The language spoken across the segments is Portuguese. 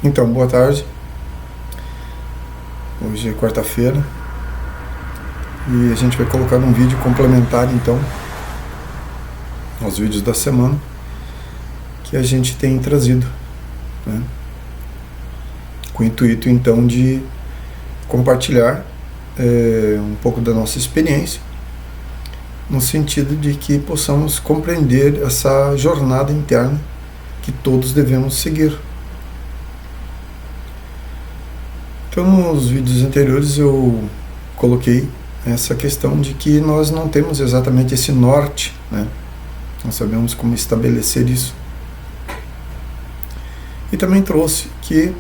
Então, boa tarde. Hoje é quarta-feira e a gente vai colocar um vídeo complementar então aos vídeos da semana que a gente tem trazido, né? Com o intuito então de compartilhar um pouco da nossa experiência, no sentido de que possamos compreender essa jornada interna que todos devemos seguir. Então, nos vídeos anteriores eu coloquei essa questão de que nós não temos exatamente esse norte, né? Não sabemos como estabelecer isso. E também trouxe que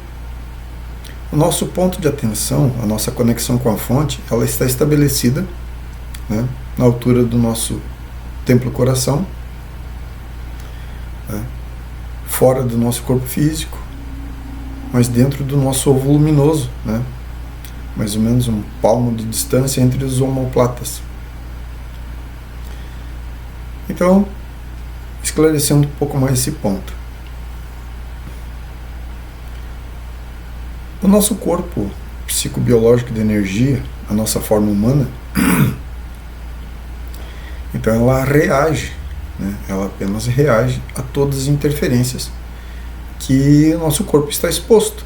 o nosso ponto de atenção, a nossa conexão com a fonte, ela está estabelecida, né, na altura do nosso templo-coração, né, fora do nosso corpo físico, mas dentro do nosso ovo luminoso, né? Mais ou menos um palmo de distância entre os omoplatas. Então, esclarecendo um pouco mais esse ponto. O nosso corpo psicobiológico de energia, a nossa forma humana, então ela reage, né? Ela apenas reage a todas as interferências que o nosso corpo está exposto.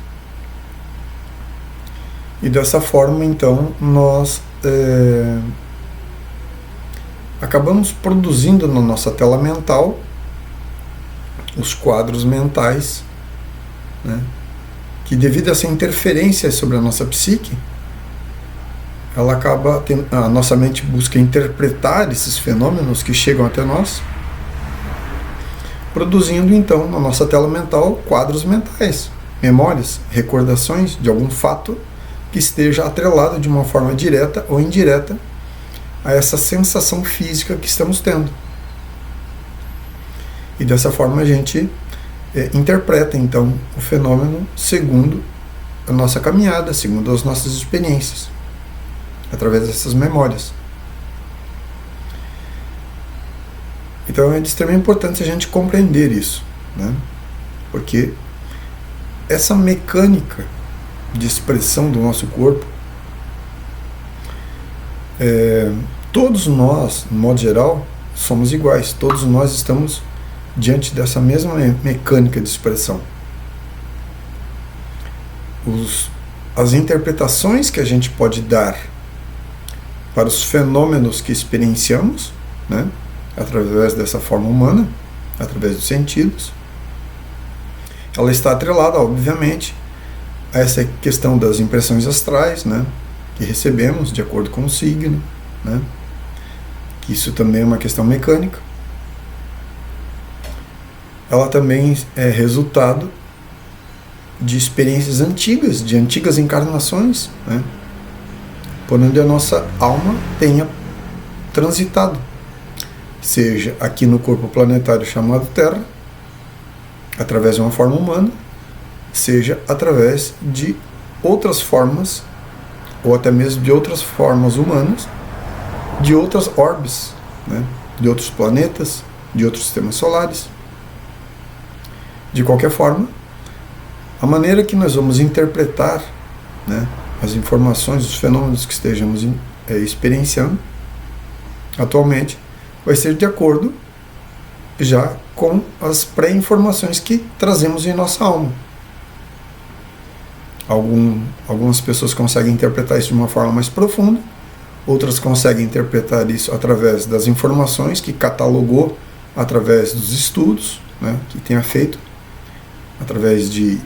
E dessa forma, então, nós acabamos produzindo na nossa tela mental os quadros mentais, né, que devido a essa interferência sobre a nossa psique, ela acaba a nossa mente busca interpretar esses fenômenos que chegam até nós, produzindo então na nossa tela mental quadros mentais, memórias, recordações de algum fato que esteja atrelado de uma forma direta ou indireta a essa sensação física que estamos tendo. E dessa forma a gente interpreta então o fenômeno segundo a nossa caminhada, segundo as nossas experiências, através dessas memórias. Então é de extrema importância a gente compreender isso, né? Porque essa mecânica de expressão do nosso corpo, todos nós, no modo geral, somos iguais, todos nós estamos diante dessa mesma mecânica de expressão. As interpretações que a gente pode dar para os fenômenos que experienciamos, né, através dessa forma humana, através dos sentidos, ela está atrelada, obviamente, a essa questão das impressões astrais, né, que recebemos de acordo com o signo, né, que isso também é uma questão mecânica. Ela também é resultado de experiências antigas, de antigas encarnações, né, por onde a nossa alma tenha transitado, seja aqui no corpo planetário chamado Terra, através de uma forma humana, seja através de outras formas, ou até mesmo de outras formas humanas, de outras orbes, né, de outros planetas, de outros sistemas solares. De qualquer forma, a maneira que nós vamos interpretar, né, as informações, os fenômenos que estejamos experienciando atualmente, vai ser de acordo já com as pré-informações que trazemos em nossa alma. Algumas pessoas conseguem interpretar isso de uma forma mais profunda, outras conseguem interpretar isso através das informações que catalogou através dos estudos, né, que tenha feito, através de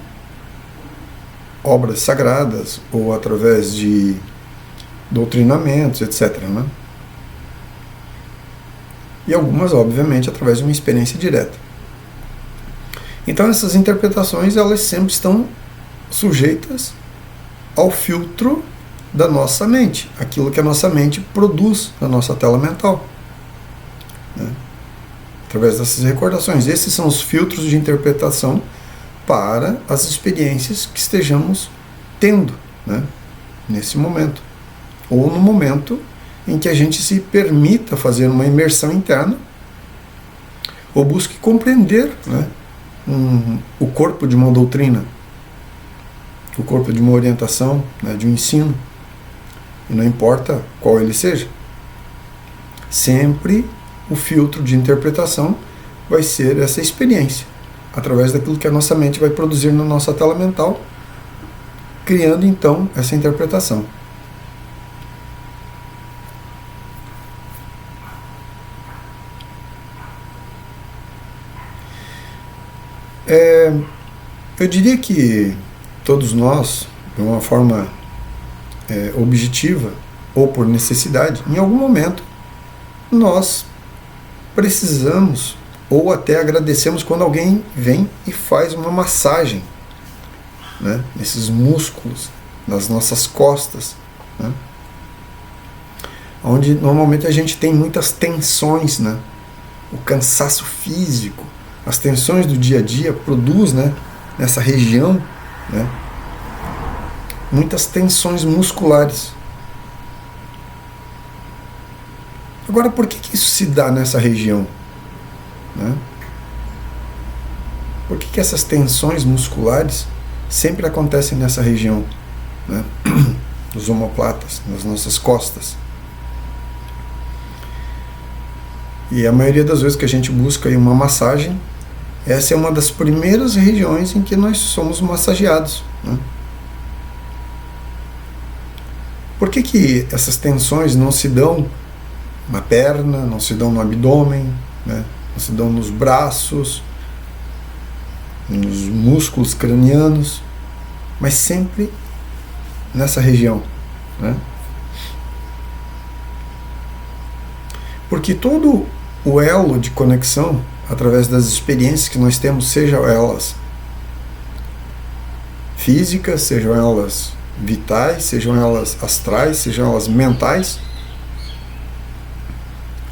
obras sagradas ou através de doutrinamentos, etc., né? E algumas, obviamente, através de uma experiência direta. Então essas interpretações, elas sempre estão sujeitas ao filtro da nossa mente, aquilo que a nossa mente produz na nossa tela mental, né, através dessas recordações. Esses são os filtros de interpretação para as experiências que estejamos tendo, né, nesse momento, ou no momento em que a gente se permita fazer uma imersão interna ou busque compreender, né, o corpo de uma doutrina, o corpo de uma orientação, né, de um ensino, e não importa qual ele seja. Sempre o filtro de interpretação vai ser essa experiência, através daquilo que a nossa mente vai produzir na nossa tela mental, criando então essa interpretação. Eu diria que todos nós, de uma forma objetiva ou por necessidade, em algum momento nós precisamos ou até agradecemos quando alguém vem e faz uma massagem, né, nesses músculos das nossas costas, né, onde normalmente a gente tem muitas tensões, né, o cansaço físico, as tensões do dia a dia produz, né, nessa região, né, muitas tensões musculares. Agora, por que isso se dá nessa região? Né? Por que essas tensões musculares sempre acontecem nessa região, né? Nos omoplatas, nas nossas costas? E a maioria das vezes que a gente busca aí uma massagem, essa é uma das primeiras regiões em que nós somos massageados, né? Por que essas tensões não se dão na perna, não se dão no abdômen, né? Não se dão nos braços, nos músculos cranianos, mas sempre nessa região, né? Porque todo o elo de conexão, através das experiências que nós temos, sejam elas físicas, sejam elas vitais, sejam elas astrais, sejam elas mentais,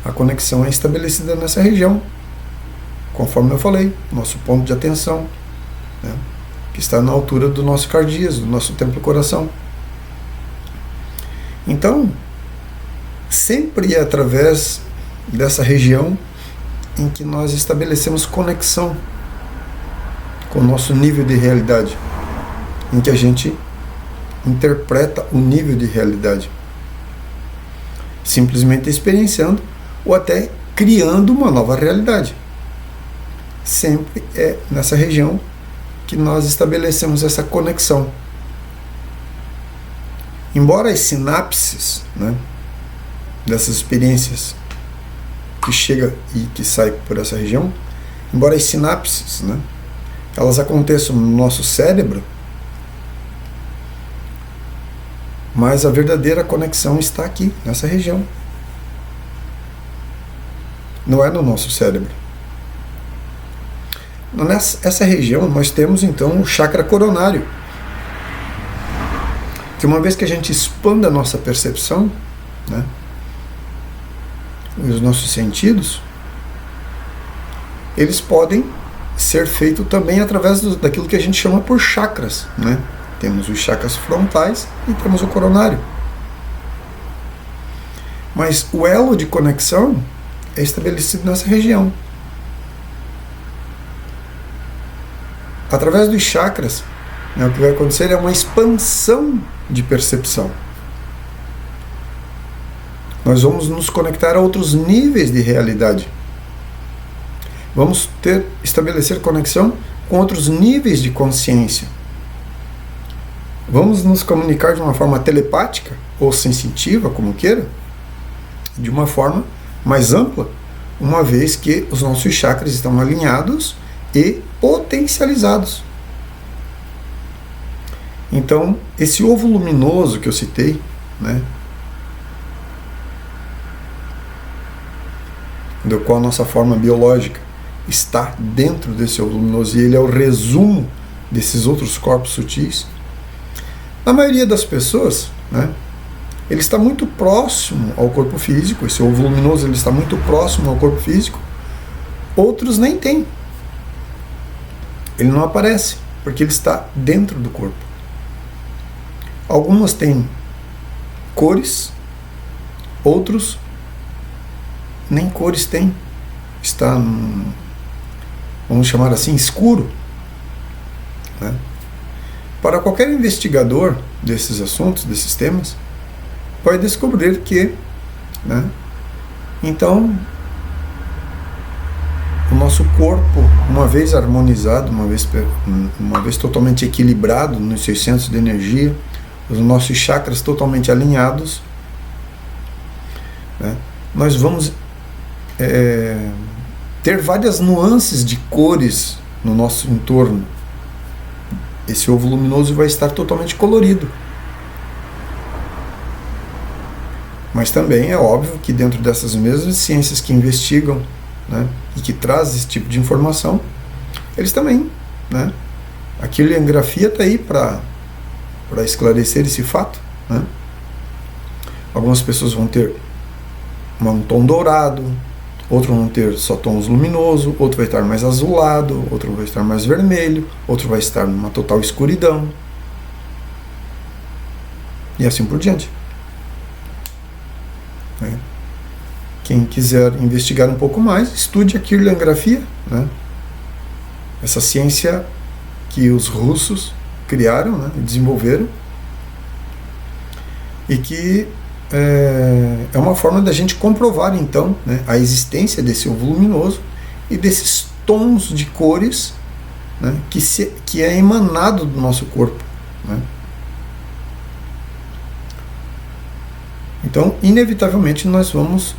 a conexão é estabelecida nessa região, conforme eu falei, nosso ponto de atenção, né, que está na altura do nosso cardíaco, do nosso templo-coração. Então, sempre é através dessa região em que nós estabelecemos conexão com o nosso nível de realidade, em que a gente interpreta o nível de realidade, simplesmente experienciando ou até criando uma nova realidade. Sempre é nessa região que nós estabelecemos essa conexão. Embora as sinapses, né, dessas experiências que chega e que sai por essa região, embora as sinapses, né, elas aconteçam no nosso cérebro, mas a verdadeira conexão está aqui, nessa região. Não é no nosso cérebro. Nessa região nós temos então o chakra coronário, que uma vez que a gente expanda a nossa percepção, né, os nossos sentidos, eles podem ser feitos também através daquilo que a gente chama por chakras, né? Temos os chakras frontais e temos o coronário. Mas o elo de conexão é estabelecido nessa região. Através dos chakras, né, o que vai acontecer é uma expansão de percepção. Nós vamos nos conectar a outros níveis de realidade. Vamos estabelecer conexão com outros níveis de consciência. Vamos nos comunicar de uma forma telepática ou sensitiva, como queira, de uma forma mais ampla, uma vez que os nossos chakras estão alinhados e potencializados. Então, esse ovo luminoso que eu citei, né, do qual a nossa forma biológica está dentro desse ovo luminoso, e ele é o resumo desses outros corpos sutis, na maioria das pessoas, né, ele está muito próximo ao corpo físico. Esse ovo luminoso ele está muito próximo ao corpo físico. Outros nem têm. Ele não aparece, porque ele está dentro do corpo. Algumas têm cores, outros nem cores têm. Está, vamos chamar assim, escuro, né? para qualquer investigador desses assuntos, desses temas, vai descobrir que, né, então, o nosso corpo, uma vez harmonizado, uma vez totalmente equilibrado nos seus centros de energia, os nossos chakras totalmente alinhados, né, nós vamos ter várias nuances de cores no nosso entorno. Esse ovo luminoso vai estar totalmente colorido. Mas também é óbvio que dentro dessas mesmas ciências que investigam, né, e que trazem esse tipo de informação, eles também, né, a quirligrafia está aí para esclarecer esse fato, né. Algumas pessoas vão ter um tom dourado, outros vão ter só tons luminosos, outro vai estar mais azulado, outro vai estar mais vermelho, outro vai estar numa total escuridão, e assim por diante. Quem quiser investigar um pouco mais, estude a quirligrafia, né? Essa ciência que os russos criaram, né, e desenvolveram, e que é uma forma da gente comprovar, então, né, a existência desse ovo luminoso e desses tons de cores, né, que é emanado do nosso corpo, né? Então, inevitavelmente, nós vamos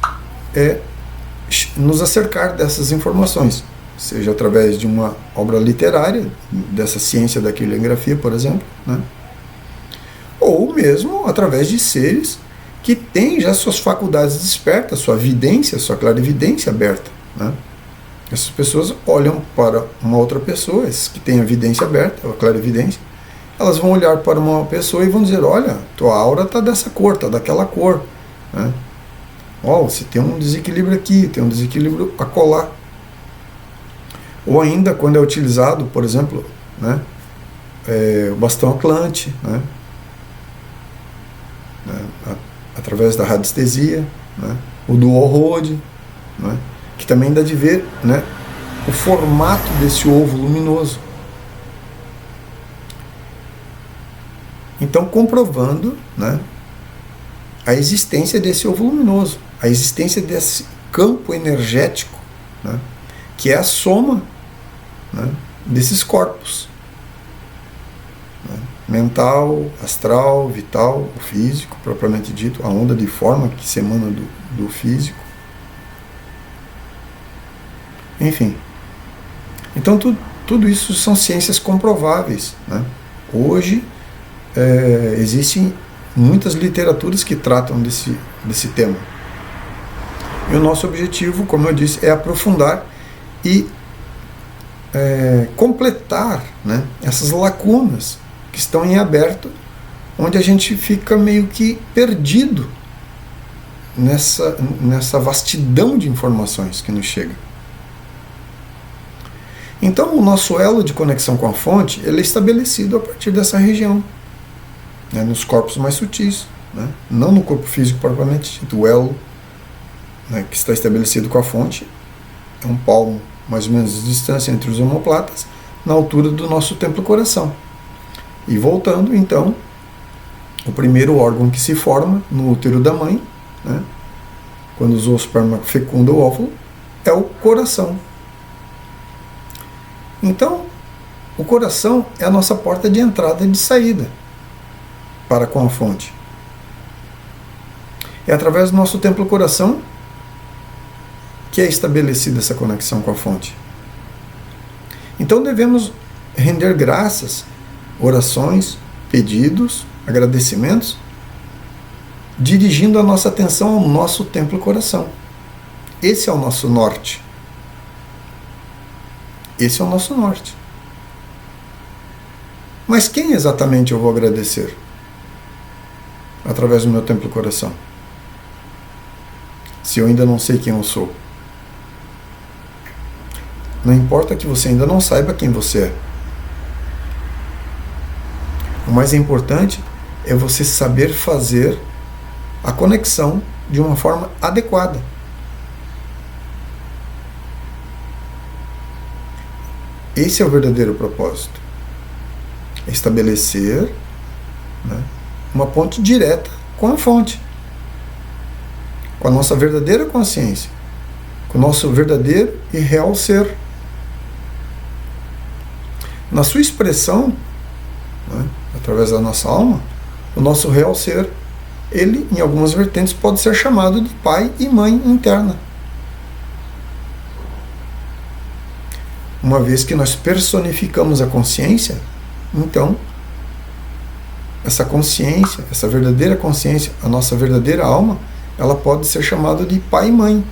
nos acercar dessas informações, seja através de uma obra literária, dessa ciência da quirligrafia, por exemplo, né? Ou mesmo através de seres que têm já suas faculdades despertas, sua vidência, sua clarividência aberta, né? Essas pessoas olham para uma outra pessoa, esses que têm a vidência aberta, a clarividência, elas vão olhar para uma pessoa e vão dizer: olha, tua aura está dessa cor, está daquela cor, né? Você tem um desequilíbrio aqui, tem um desequilíbrio acolá. Ou ainda, quando é utilizado, por exemplo, né, o bastão Atlante, né, através da radiestesia, né, o dual rode, né, que também dá de ver, né, o formato desse ovo luminoso. Então, comprovando, né, a existência desse ovo luminoso, a existência desse campo energético, né, que é a soma, né, desses corpos, né, mental, astral, vital, o físico, propriamente dito, a onda de forma que se emana do físico. Enfim. Então, tudo isso são ciências comprováveis, né? Hoje, existem muitas literaturas que tratam desse tema. E o nosso objetivo, como eu disse, é aprofundar e completar, né, essas lacunas que estão em aberto, onde a gente fica meio que perdido nessa vastidão de informações que nos chega. Então, o nosso elo de conexão com a fonte, ele é estabelecido a partir dessa região, né, nos corpos mais sutis, né, não no corpo físico propriamente dito. O elo, né, que está estabelecido com a fonte é um palmo, mais ou menos, de distância entre os omoplatas, na altura do nosso templo-coração. E voltando, então, o primeiro órgão que se forma no útero da mãe, né, quando o zoosperma fecunda o óvulo, é o coração. Então, o coração é a nossa porta de entrada e de saída para com a fonte. É através do nosso templo-coração que é estabelecida essa conexão com a fonte. Então devemos render graças, orações, pedidos, agradecimentos, dirigindo a nossa atenção ao nosso templo-coração. Esse é o nosso norte. Esse é o nosso norte. Mas quem exatamente eu vou agradecer? Através do meu templo-coração. Se eu ainda não sei quem eu sou. Não importa que você ainda não saiba quem você é. O mais importante é você saber fazer a conexão de uma forma adequada. Esse é o verdadeiro propósito. É estabelecer, né, uma ponte direta com a fonte, com a nossa verdadeira consciência, com o nosso verdadeiro e real ser. Na sua expressão, né, através da nossa alma, o nosso real ser, ele, em algumas vertentes, pode ser chamado de pai e mãe interna. Uma vez que nós personificamos a consciência, então, essa consciência, essa verdadeira consciência, a nossa verdadeira alma, ela pode ser chamada de pai e mãe.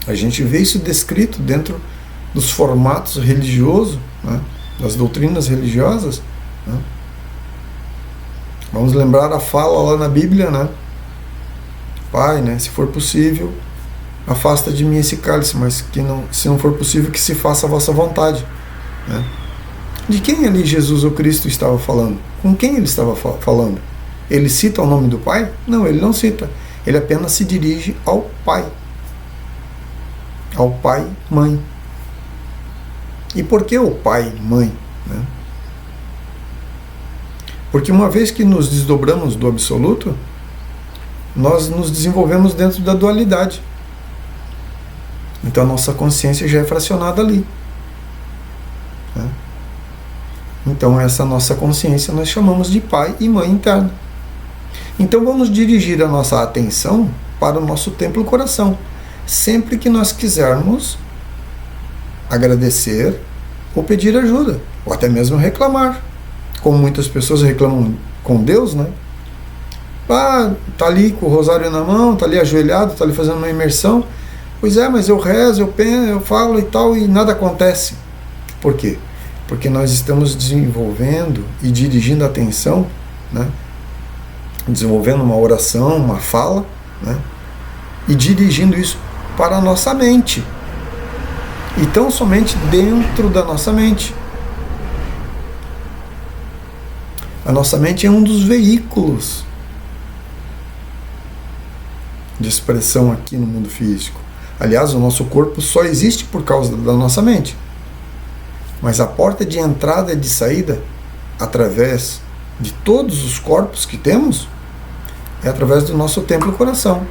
A gente vê isso descrito dentro dos formatos religiosos, né, das doutrinas religiosas, né. Vamos lembrar a fala lá na Bíblia, né? Pai, né, se for possível, afasta de mim esse cálice, mas que não, se não for possível, que se faça a vossa vontade, né? De quem ali Jesus ou Cristo estava falando? Com quem ele estava falando? Ele cita o nome do Pai? Não, ele não cita. Ele apenas se dirige ao Pai. Ao Pai, Mãe. E por que o Pai, Mãe, né? Porque uma vez que nos desdobramos do absoluto, nós nos desenvolvemos dentro da dualidade. Então a nossa consciência já é fracionada ali, né? Então essa nossa consciência nós chamamos de pai e mãe interna. Então vamos dirigir a nossa atenção para o nosso templo coração, sempre que nós quisermos agradecer ou pedir ajuda, ou até mesmo reclamar. Como muitas pessoas reclamam com Deus, né? Ah, tá ali com o rosário na mão, tá ali ajoelhado, tá ali fazendo uma imersão. Pois é, mas eu rezo, eu penso, eu falo e tal, e nada acontece. Por quê? Porque nós estamos desenvolvendo e dirigindo a atenção, né? Desenvolvendo uma oração, uma fala, né? E dirigindo isso para a nossa mente. E tão somente dentro da nossa mente. A nossa mente é um dos veículos de expressão aqui no mundo físico. Aliás, o nosso corpo só existe por causa da nossa mente. Mas a porta de entrada e de saída, através de todos os corpos que temos, é através do nosso templo coração.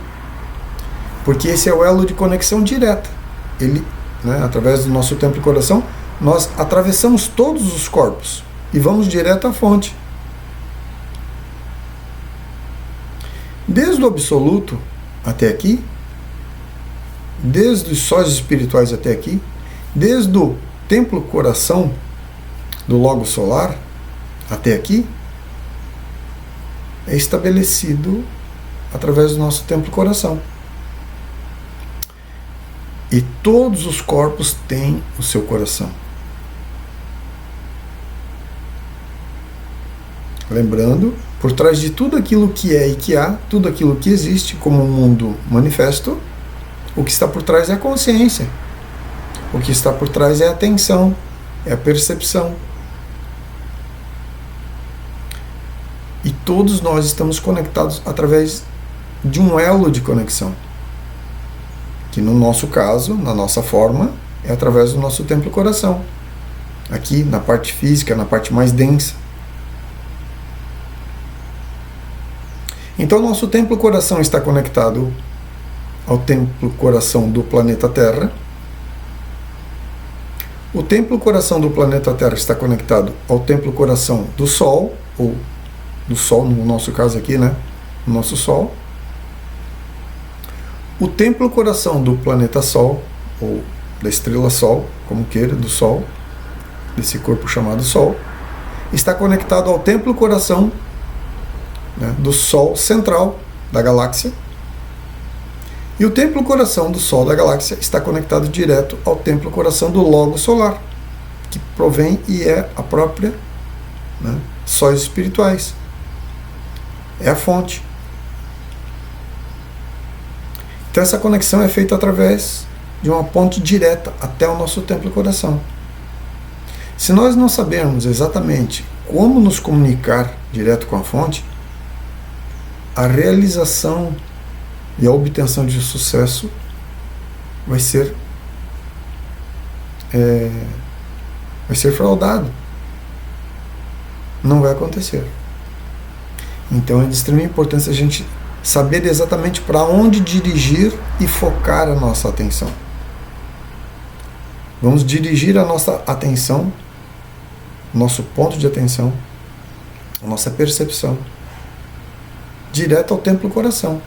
Porque esse é o elo de conexão direta. Ele, né, através do nosso templo coração, nós atravessamos todos os corpos e vamos direto à fonte. Desde o absoluto até aqui, desde os sóis espirituais até aqui, desde o templo coração do logo solar até aqui, é estabelecido através do nosso templo coração. E todos os corpos têm o seu coração. Lembrando, por trás de tudo aquilo que é e que há, tudo aquilo que existe como um mundo manifesto, o que está por trás é a consciência. O que está por trás é a atenção, é a percepção. E todos nós estamos conectados através de um elo de conexão. Que no nosso caso, na nossa forma, é através do nosso templo coração. Aqui, na parte física, na parte mais densa. Então, nosso templo coração está conectado ao templo coração do planeta Terra. O templo coração do planeta Terra está conectado ao templo coração do Sol, ou do Sol, no nosso caso aqui, né? O nosso Sol. O templo coração do planeta Sol, ou da estrela Sol, como queira, do Sol, desse corpo chamado Sol, está conectado ao templo coração, né, do Sol central da galáxia. E o templo coração do Sol da galáxia está conectado direto ao templo coração do logo solar, que provém e é a própria, né, sóis espirituais. É a fonte. Então essa conexão é feita através de uma ponte direta até o nosso templo coração. Se nós não sabermos exatamente como nos comunicar direto com a fonte, a realização e a obtenção de sucesso vai ser fraudado. não vai acontecer. Então é de extrema importância a gente saber exatamente para onde dirigir e focar a nossa atenção. Vamos dirigir a nossa atenção, nosso ponto de atenção, a nossa percepção, direto ao templo coração.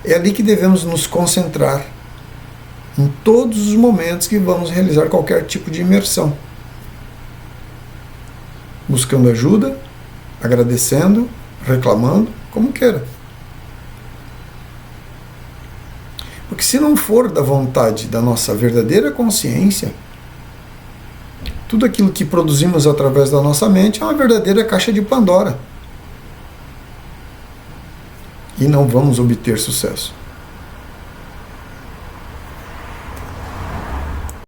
É ali que devemos nos concentrar em todos os momentos que vamos realizar qualquer tipo de imersão. Buscando ajuda, agradecendo, reclamando, como queira. Porque se não for da vontade da nossa verdadeira consciência, tudo aquilo que produzimos através da nossa mente é uma verdadeira caixa de Pandora. E não vamos obter sucesso.